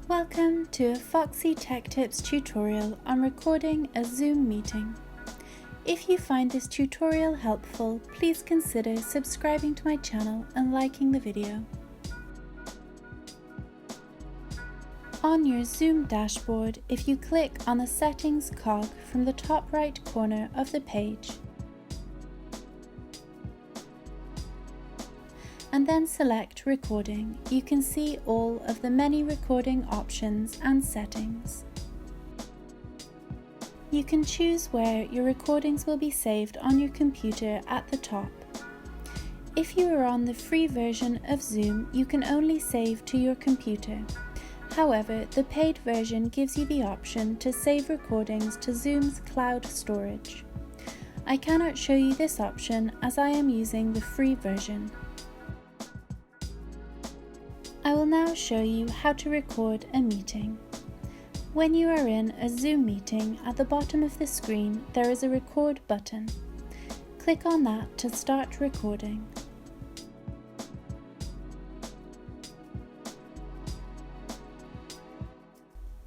Welcome to a Foxy Tech Tips tutorial on recording a Zoom meeting. If you find this tutorial helpful, please consider subscribing to my channel and liking the video. On your Zoom dashboard, if you click on the Settings cog from the top right corner of the page, and then select Recording, you can see all of the many recording options and settings. You can choose where your recordings will be saved on your computer at the top. If you are on the free version of Zoom, you can only save to your computer. However, the paid version gives you the option to save recordings to Zoom's cloud storage. I cannot show you this option as I am using the free version. I will now show you how to record a meeting. When you are in a Zoom meeting, at the bottom of the screen there is a record button. Click on that to start recording.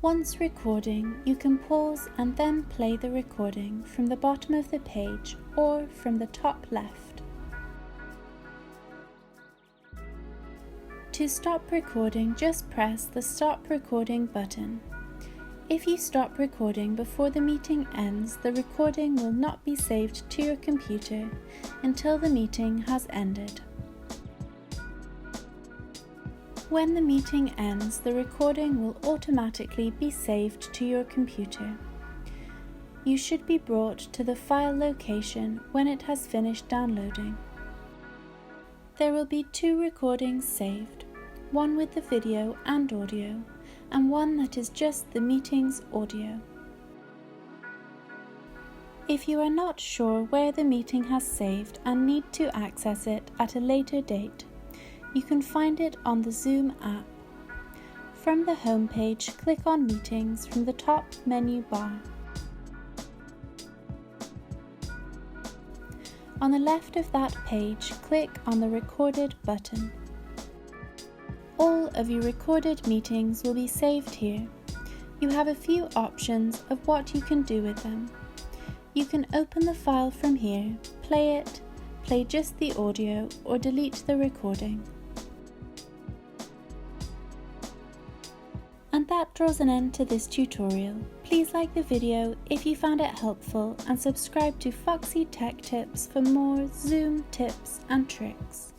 Once recording, you can pause and then play the recording from the bottom of the page or from the top left. To stop recording, just press the Stop Recording button. If you stop recording before the meeting ends, the recording will not be saved to your computer until the meeting has ended. When the meeting ends, the recording will automatically be saved to your computer. You should be brought to the file location when it has finished downloading. There will be two recordings saved, one with the video and audio, and one that is just the meeting's audio. If you are not sure where the meeting has saved and need to access it at a later date, you can find it on the Zoom app. From the home page, click on Meetings from the top menu bar. On the left of that page, click on the Recorded button. All of your recorded meetings will be saved here. You have a few options of what you can do with them. You can open the file from here, play it, play just the audio, or delete the recording. And that draws an end to this tutorial. Please like the video if you found it helpful and subscribe to Foxy Tech Tips for more Zoom tips and tricks.